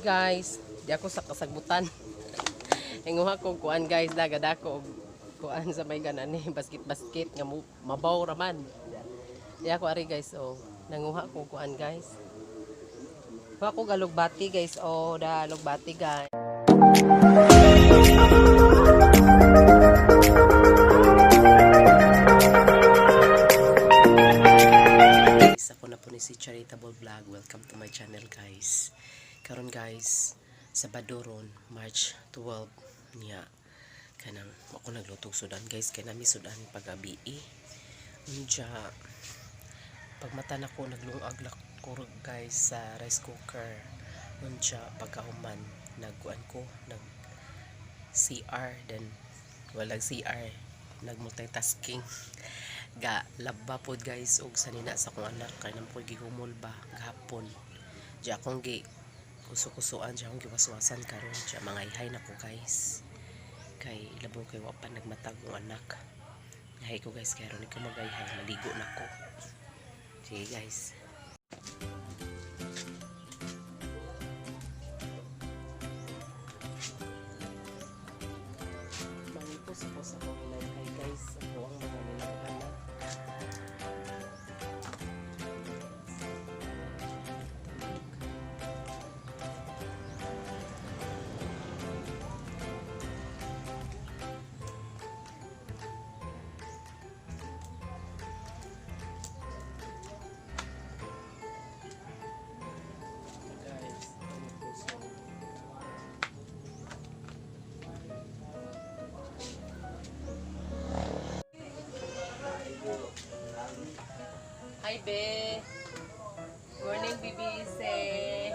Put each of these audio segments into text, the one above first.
guys, di ako sa kasagbutan. Inguha ko kuan guys, dagad ako kuan sa may ganan ni basket nga mabaw raman. Di ako ari guys, oh. Nanguha ko kuan guys. Kuha ko galugbati guys, oh, da lugbati guys. Ako na po ni si Charitable Vlog. Welcome to my channel guys. Karon guys, Sabado ron, March 12 niya. Kanang ako naglutog sudan guys, kay nami sudan pagabi. Unja pagmata na ko naglungag ko guys sa rice cooker. Unja pagkahuman nagkuan ko nag CR then walang CR nag multitasking ga labba pod guys og sanina sa kong anak kay nang po'y gihumol ba gahapon di akong gi kusukusuan di akong giwaswasan karon di mga ihay na ko guys kay labong kay wapan nagmatag ang anak ihay ko guys kay ron ko magayhay maligo na ko sige guys. Manipos-pos ako hinay guys ako ang mga nilagana. Hi be. Morning Bibi say.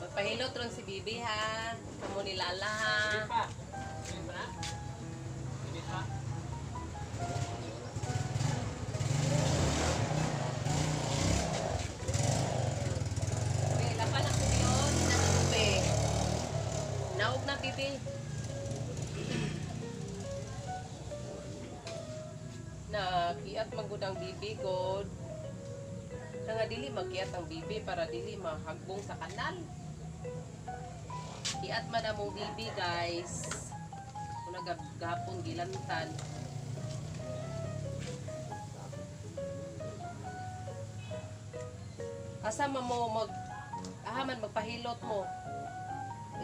Magpahilot ron si Bibi ha. Kamu ni Lala ha. Be, lapan ako yun. Naog be. Naog na Bibi. Na kiat magudang bibi god nga dili magkiat ang bibi para dili mahagbong sa kanal. Kiat man among bibi guys kung nagagapon gilantan. Asa mo mag ahaman magpahilot mo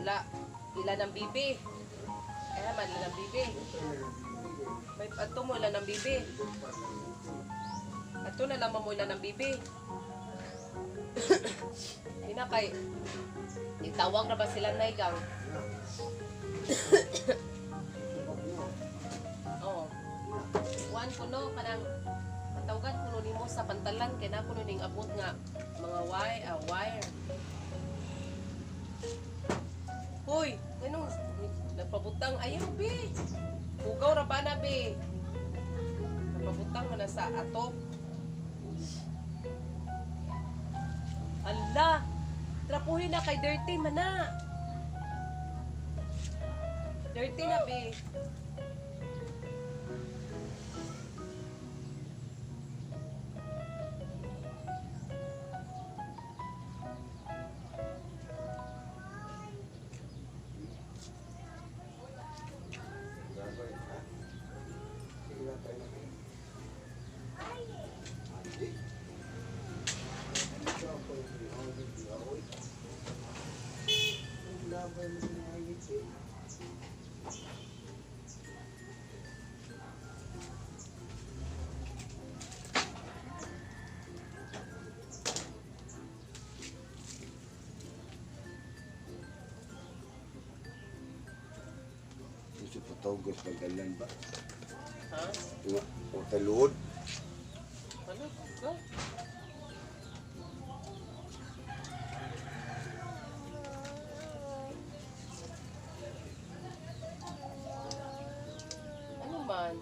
ila ng bibi ahaman ila ng bibi. May ato mo ilan ng bibi. Ato na lang mo ilan ng bibi. Kay itawag na ba sila na igang? Oh. One kuno kanang patawagan kuno nimo sa pantalan kay na kuno ning abot nga mga wire. Hoy, ganun nagpabutang ayaw bi. Bugaw ra ba na be? Napabutang mo na sa atop. Allah! Trapuhin na kay dirty man na. Dirty na be. Gusto patawag pagdalan ba? Ha? O taluod? Ano? Go. Ano man?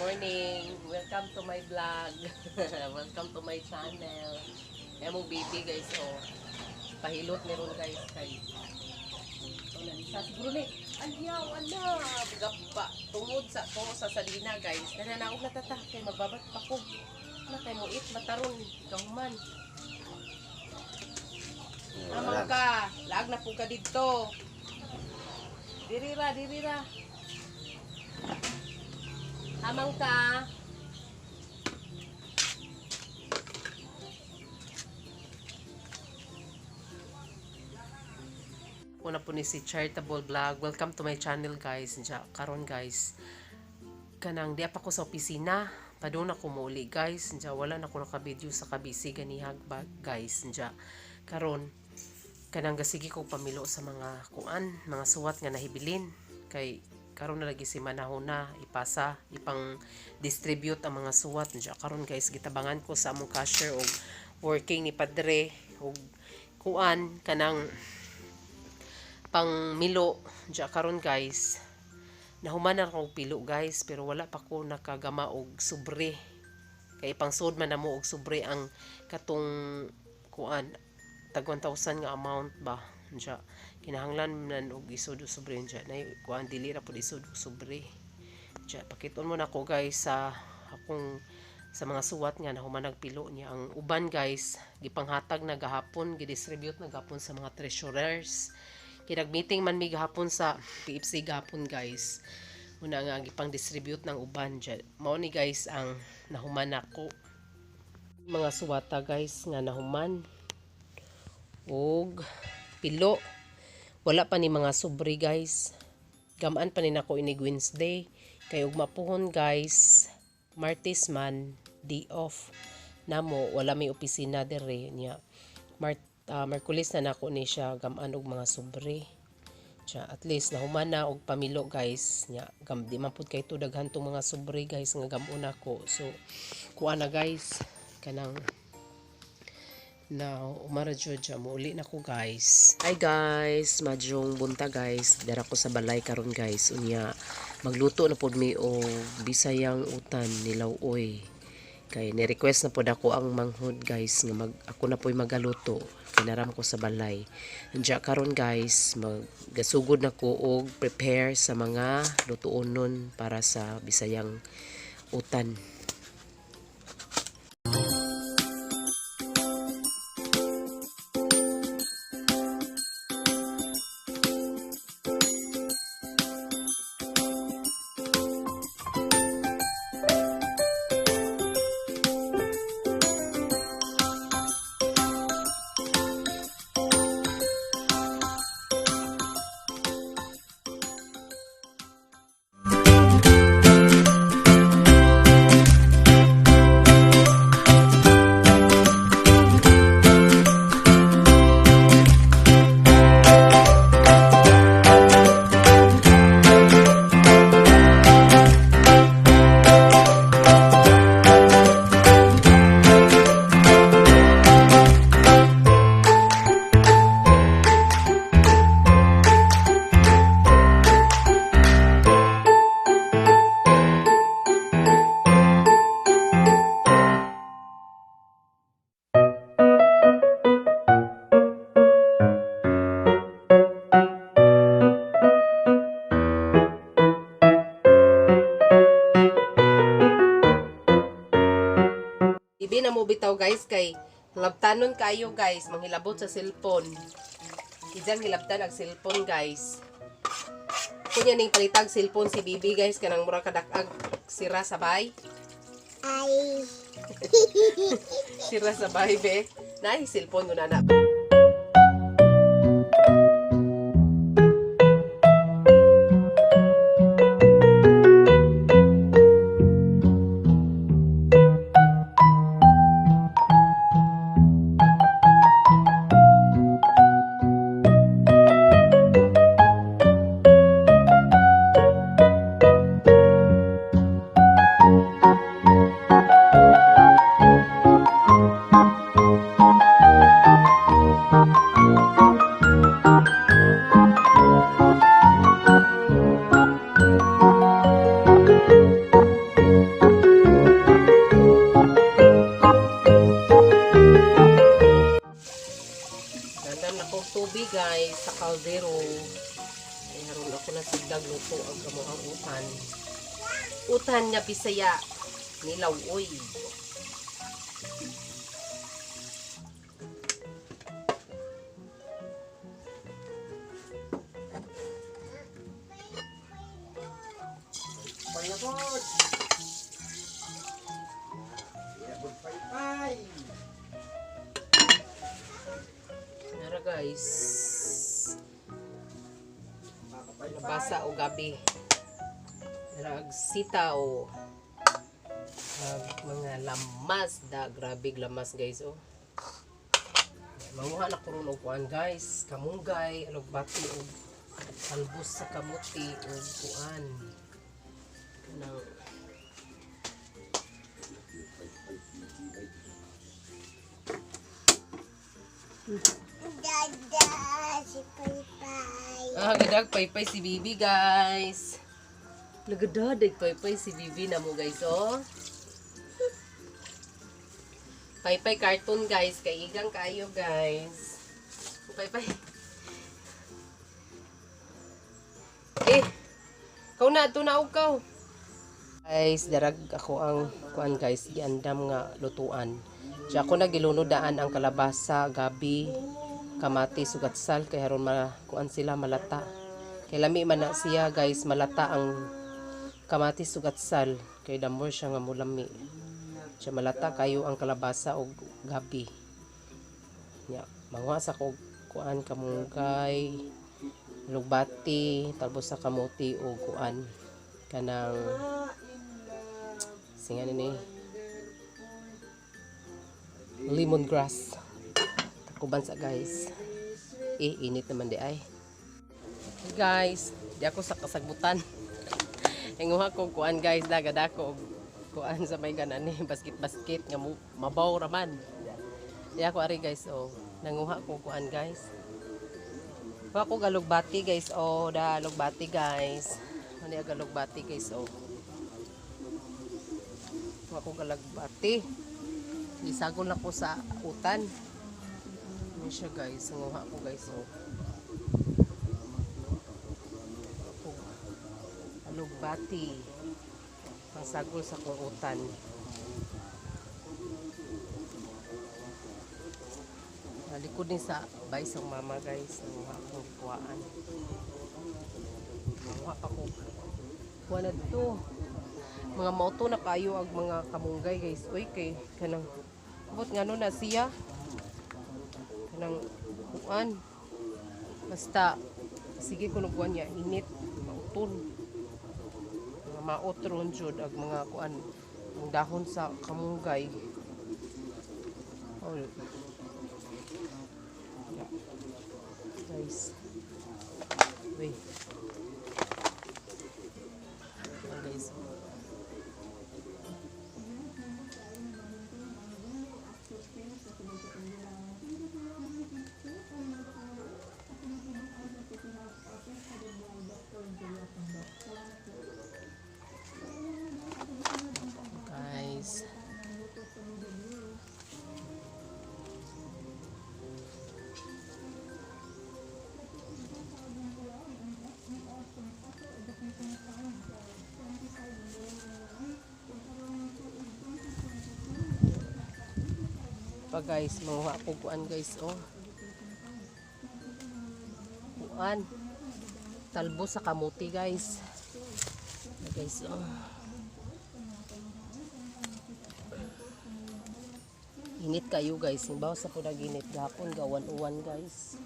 morning. Welcome to my vlog. Welcome to my channel. Ayan mong baby guys, oh. Pahilot meron guys kay. So, nalisa siguro ni. Ayaw, gapa. Tungod sa salina guys. Nananaog na tata. Kay magbabat pa ko. Na kay mo it mataron. Kauman. Amang ka. Laag na po ka dito. Dirira. Amang ka. Una po ni si Charitable Vlog. Welcome to my channel guys. Karon guys, kanang di pa ko sa opisina. Padung na ko muli guys. Wala na ko naka-video sa kabisi ganihag ba guys. Karon, kanang gasigi ko pamilo sa mga kuan, mga suwat nga nahibilin. Kay karon na lagi si manahon na ipasa, ipang distribute ang mga suwat. Karon guys, gitabangan ko sa among cashier og working ni Padre og kuan kanang pang milo. Karon guys, nahuman na akong pilo guys, pero wala pa ko nakagama og sobre. Kay pang sud man namo og sobre ang katong kuan tag 1,000 nga amount ba. Kinahanglan man og isud og sobre na kuan dili ra pud isud og sobre. Pakiton mo na ko guys sa akong sa mga suwat nga nahuman nagpilo niya. Ang uban guys, gipanghatag na gahapon, gidistribute na gahapon sa mga treasurers. Kinag-meeting man mi gahapon sa PFC gahapon guys. Una nga gipang distribute ng uban dyan. Mao ni guys ang nahuman ako. Mga suwata guys nga nahuman. Og pilo. Wala pa ni mga sobre guys. Gamaan pa ni nako inig Wednesday. Kay ug mapuhon guys. Martes man day off. Namo wala may opisina dere niya. Merkulis na nako ni siya gamaan og mga sobre. At least nahuman na og pamilo guys. Di man pud kay to daghan tong mga sobre guys nga gamon ako. So kuan na guys kanang na umara judge mo uli na ko guys. Hi guys, madyong bunta guys. Dara ko sa balay karon guys. Unya magluto na pud mi og bisayang utan nilaw oy. Kay ni-request na po ako ang manghod guys nga ako na po'y magaluto. Kinaram ko sa balay. Karon guys, magasugod na ko og prepare sa mga lutuonon para sa bisayang utan. Ibi na mo bitaw guys kay labtanon kayo guys, manghilabot sa cellphone. Ijang hilabtan ang cellphone guys. Kunya ning palitag cellphone si Bibi guys kanang mura kadakag sira sabay. Ay. Sira sabay be. Nahi cellphone ko na. haron ako na sigdag luto ang kamuhang utan. Utan nga Bisaya, nilaw oy. Payabot! Payabot, pay-pay! Nara guys. Nabasa o gabi. Nagsita o mga lamas da. Grabe lamas guys oh. Manguha na ko ron og kuan guys. Kamunggay, alugbati o talbos sa kamuti o kuan. Kanang Dada, si Paypay. gadag paypay si Bibi guys. Nagadadag paypay si Bibi na mo guys oh. Paypay cartoon guys, kay igang kayo guys. Paypay. Kau na to na ukaw. Guys, darag ako ang kuan guys, giandam nga lutuan. Diya ako nagilunodaan ang kalabasa, gabi, kamati, sugatsal kay haron kuan sila malata. Kay lami man na siya guys, malata ang kamati sugatsal kay damor siya nga mulami. Siya malata kayo ang kalabasa o gabi. Ya, manguha sa ko kuan kamunggay, lugbati, talbos sa kamuti o kuan kanang singan ni lemongrass. Takuban sa guys. Init naman di ay. Guys, di ako sa kasagbutan. Inguha ko kuan guys, dagad ako kuan sa may ganan ni basket nga mabaw raman. Di ako ari guys oh. Nanguha ko kuan guys. Kuha ko galugbati guys oh, da lugbati guys. Ano yung galugbati guys oh. Kuha ko galugbati. Isagol na ko sa utan. Ano siya guys, nanguha ko guys oh. Alugbati pangsagol sa kurutan. Likod din sa baysang mama guys, nanguha akong kuhaan. Nanguha pa ko kuha na dito mga mauto na kayo ag mga kamunggay guys. Uy kay kanang abot nga no na siya kanang kuan basta sige kuno kuan niya init mauton mga mautron jud ag mga kuan ang dahon sa kamunggay. Oh. Yeah. Guys. Wait. Ayan, guys. Guys. Pa guys, manguha ko kuan guys oh. Kuan talbos sa kamuti guys. Guys oh. Init kayo guys, imbaw sa po naginit gapon gawan uwan guys.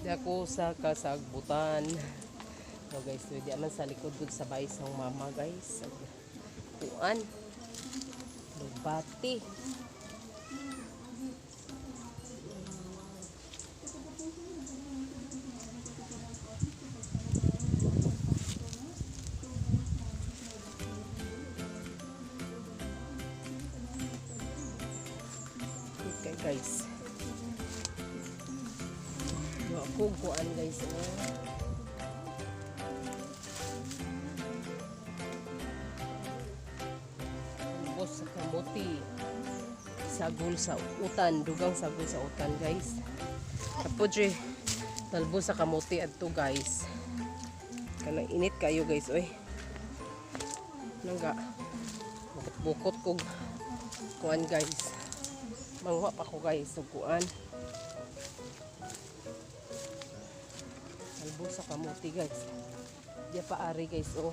Di ako sa kasagbutan. So guys, di man sa likod dun sa baisang mama guys. Tuan. Lubati. Okay guys. Ako kuan guys. Bos sa kamuti. Sagol sa utan, dugang sagol sa utan guys. Tapos talbo sa kamuti adto guys. Kanang init kayo guys oy. Nangga bukot kog kuan guys. Mangwa pa ko guys ug kuan. Talbo sa kamuti guys. Diya pa ari guys oh.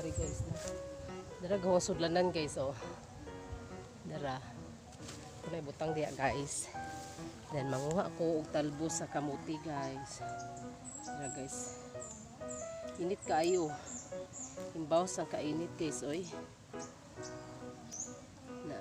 Ari guys na. Dara gawa sudlanan guys oh. Dara. Kunay butang diya guys. Then manguha ko og talbo sa kamuti guys. Dara guys. Init kaayo. Imbaw sang kainit guys oy. Na.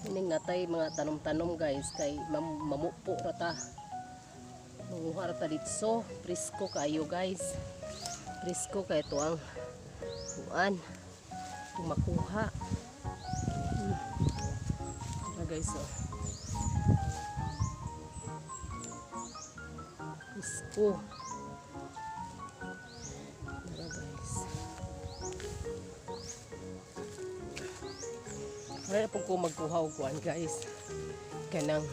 Ining natay mga tanom-tanom guys kay mamupo rata. Manguha rata dito presko kayo guys. Presko kay to ang kuan makuha. Guys oh. Presko. Dara guys. Wala po ko magkuha og kuan guys. Kanang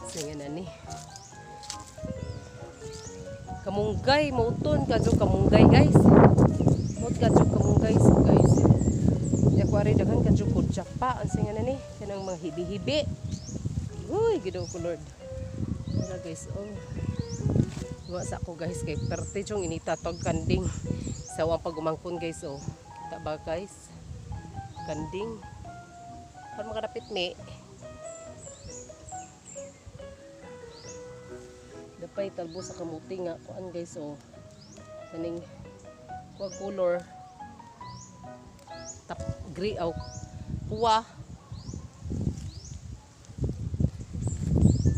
singa na ni. Kamunggay mauton kadto kamunggay guys. Mot kadto kamunggay guys. Ya ko ari daghan kadto kutsapa ang singa na ni kanang mga hibi-hibi. Uy, Ginoo ko Lord. Wala guys oh. Wa sa ko guys kay perte jong inita tog kanding. Sawang pagumangkon guys oh. Kita ba guys? Kanding. Para makadapit me. Dapay talbo sa kamuti nga kuan guys oh. Kaning kuag color tap gray aw kuwa.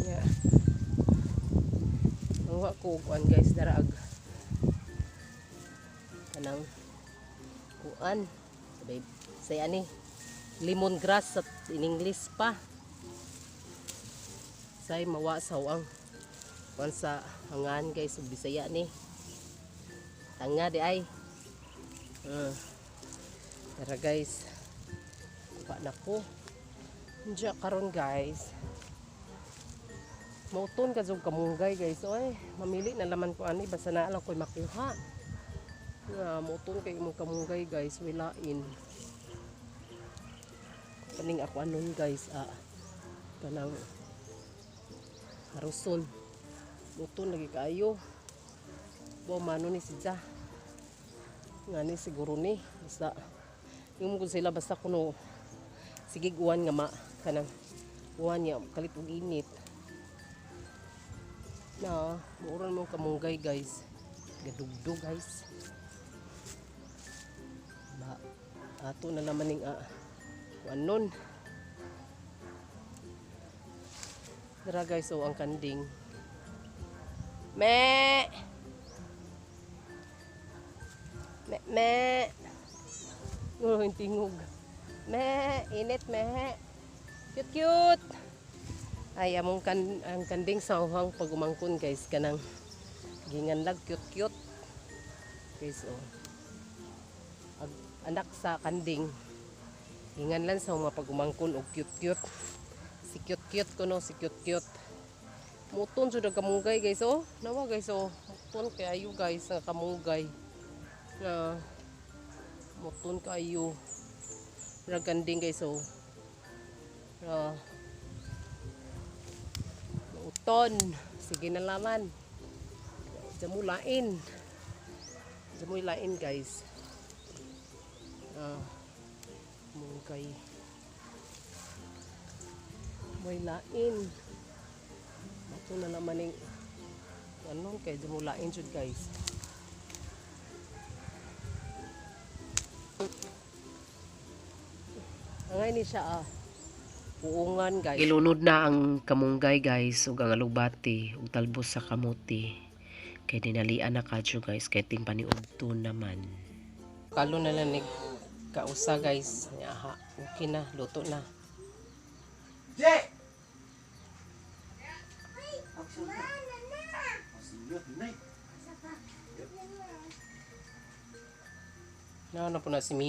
Yeah. Ang ko kuan guys daraag. Kanang kuan. Sabay say ani lemongrass sa in English pa. Say mawasaw ang kuan sa hangan guys ug Bisaya ni. Tanga di ay. Tara guys. Pa na ko. Diya karon guys. Mauton ka jud kamunggay guys. Oy, mamili na laman ko ani basta na lang koy makuha. Nga mauton kay imong kamunggay guys, wilain. Kaning ako anon guys kanang haruson. Mauton lagi kayo. Bo mano ni sidya. Ngani siguro ni basta yung ko sila basta kuno sige uwan nga kanang uwan niya kalit og init. Na, muuran mo kamunggay guys. Gadugdog guys. Ba, ato na naman ning kuanon. Dara guys oh ang kanding. Me. Me. Oh, tingog. Me, init me. Cute cute. Ay among ang kanding sa uhang pagumangkon guys kanang ginganlag cute cute. Guys oh. Anak sa kanding. Ginganlan sa mga pagumangkon og cute cute. Si cute cute kuno si cute cute. Muton jud ang kamunggay guys oh. Nawa guys oh. Muton kayo guys ang kamunggay. Na muton kayo. Raganding guys oh. Piston. Sige na laman. Jamulain. Jamulain guys. Mungkay. May lain. Ito na naman yung ano kay jamulain jud guys. Angay ni siya uungan guys. Ilunod na ang kamunggay guys ug ang alugbati ug talbos sa kamuti. Kay dinalian na kadyo guys kay ting paniudto naman. Kalo na lang ni kausa guys. Aha, okay na, luto na. Je! Na po na si Mio.